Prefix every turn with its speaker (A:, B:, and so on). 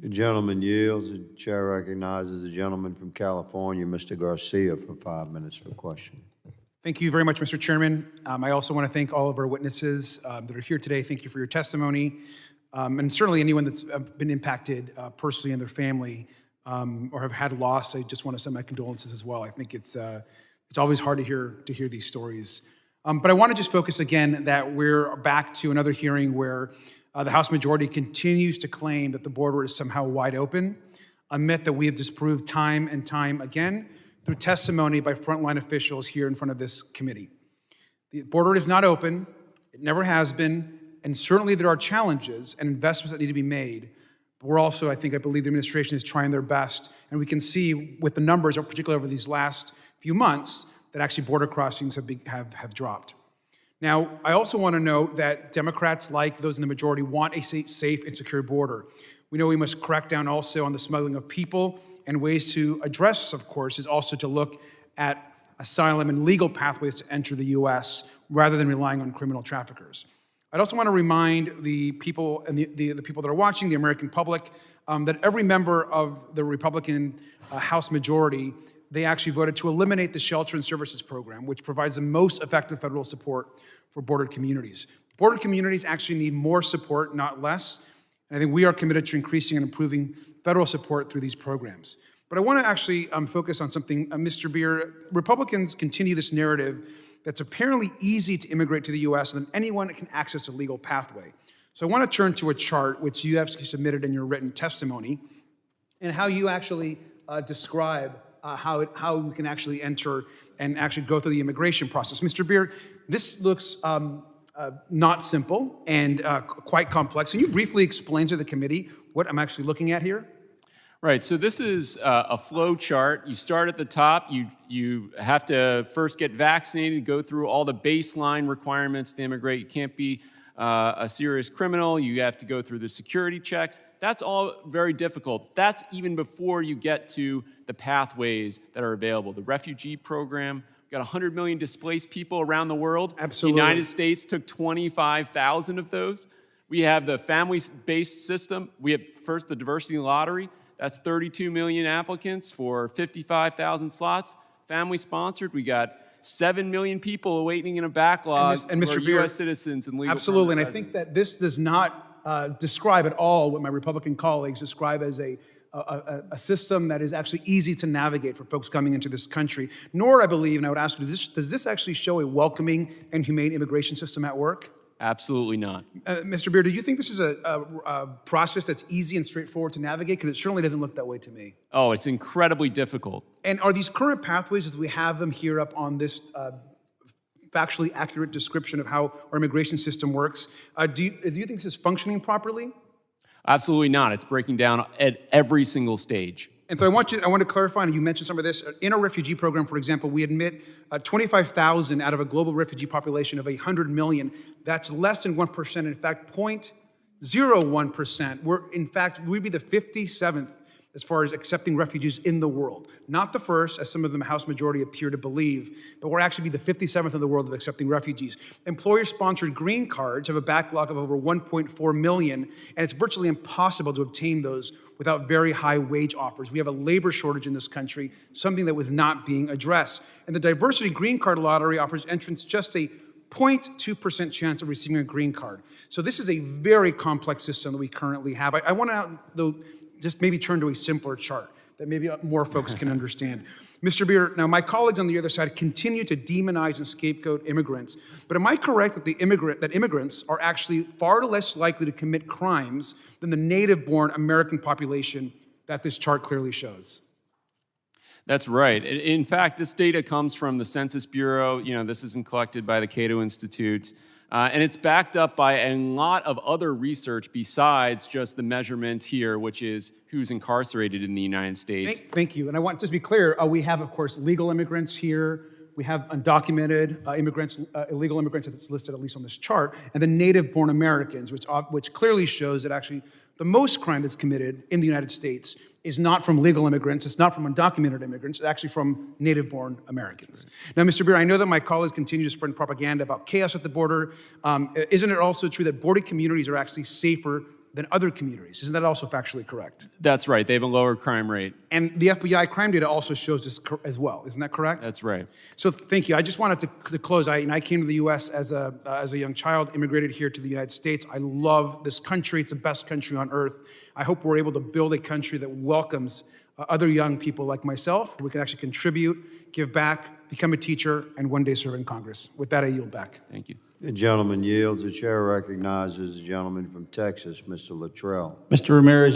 A: The gentleman yields. The chair recognizes the gentleman from California, Mr. Garcia, for 5 minutes for question.
B: Thank you very much, Mr. Chairman. I also want to thank all of our witnesses that are here today. Thank you for your testimony. And certainly anyone that's been impacted personally and their family or have had loss, I just want to send my condolences as well. I think it's always hard to hear these stories. But I want to just focus again that we're back to another hearing where the House majority continues to claim that the border is somehow wide open, a myth that we have disproved time and time again through testimony by frontline officials here in front of this committee. The border is not open, it never has been, and certainly there are challenges and investments that need to be made. But we're also, I believe the administration is trying their best, and we can see with the numbers, particularly over these last few months, that actually border crossings have dropped. Now, I also want to note that Democrats, like those in the majority, want a safe and secure border. We know we must crack down also on the smuggling of people, and ways to address this, of course, is also to look at asylum and legal pathways to enter the U.S. rather than relying on criminal traffickers. I'd also want to remind the people and the people that are watching, the American public, that every member of the Republican House majority, they actually voted to eliminate the Shelter and Services Program, which provides the most effective federal support for bordered communities. Bordered communities actually need more support, not less. And I think we are committed to increasing and improving federal support through these programs. But I want to actually focus on something, Mr. Beer. Republicans continue this narrative that's apparently easy to immigrate to the U.S. and that anyone can access a legal pathway. So I want to turn to a chart which you have submitted in your written testimony and how you actually describe how we can actually enter and actually go through the immigration process. Mr. Beer, this looks not simple and quite complex. Can you briefly explain to the committee what I'm actually looking at here?
C: Right, so this is a flow chart. You start at the top, you have to first get vaccinated, go through all the baseline requirements to immigrate. You can't be a serious criminal, you have to go through the security checks. That's all very difficult. That's even before you get to the pathways that are available. The refugee program, we've got 100 million displaced people around the world.
B: Absolutely.
C: The United States took 25,000 of those. We have the family-based system. We have first the diversity lottery. That's 32 million applicants for 55,000 slots. Family-sponsored, we got 7 million people awaiting in a backlog
B: and Mr.
C: for
B: Beer,
C: U.S. citizens and legal
B: absolutely, and I
C: residents.
B: think that this does not describe at all what my Republican colleagues describe as a system that is actually easy to navigate for folks coming into this country. Nor, I believe, and I would ask you, does this actually show a welcoming and humane immigration system at work?
C: Absolutely not.
B: Mr. Beer, do you think this is a process that's easy and straightforward to navigate? Because it certainly doesn't look that way to me.
C: Oh, it's incredibly difficult.
B: And are these current pathways, as we have them here up on this factually accurate description of how our immigration system works, do you think this is functioning properly?
C: Absolutely not. It's breaking down at every single stage.
B: And so I want to clarify, and you mentioned some of this, in our refugee program, for example, we admit 25,000 out of a global refugee population of 100 million. That's less than 1%, in fact, 0.01%. We'd be the 57th as far as accepting refugees in the world. Not the first, as some of the House majority appear to believe, but we're actually be the 57th in the world of accepting refugees. Employer-sponsored green cards have a backlog of over 1.4 million, and it's virtually impossible to obtain those without very high wage offers. We have a labor shortage in this country, something that was not being addressed. And the diversity green card lottery offers entrants just a 0.2% chance of receiving a green card. So this is a very complex system that we currently have. I want to, though, just maybe turn to a simpler chart that maybe more folks can understand. Mr. Beer, now my colleagues on the other side continue to demonize and scapegoat immigrants, but am I correct that immigrants are actually far less likely to commit crimes than the native-born American population that this chart clearly shows?
C: That's right. In fact, this data comes from the Census Bureau. This isn't collected by the Cato Institute. And it's backed up by a lot of other research besides just the measurement here, which is who's incarcerated in the United States.
B: Thank you. And I want to just be clear, we have, of course, legal immigrants here. We have undocumented immigrants, illegal immigrants that's listed at least on this chart, and then native-born Americans, which clearly shows that actually the most crime that's committed in the United States is not from legal immigrants, it's not from undocumented immigrants, it's actually from native-born Americans. Now, Mr. Beer, I know that my colleagues continue to spread propaganda about chaos at the border. Isn't it also true that border communities are actually safer than other communities. Isn't that also factually correct?
C: That's right. They have a lower crime rate.
B: And the FBI crime data also shows this as well. Isn't that correct?
C: That's right.
B: So thank you. I just wanted to close. I came to the U.S. as a young child, immigrated here to the United States. I love this country. It's the best country on earth. I hope we're able to build a country that welcomes other young people like myself. We can actually contribute, give back, become a teacher, and one day serve in Congress. With that, I yield back.
C: Thank you.
A: The gentleman yields. The chair recognizes the gentleman from Texas, Mr. Luttrell.
D: Mr. Ramirez,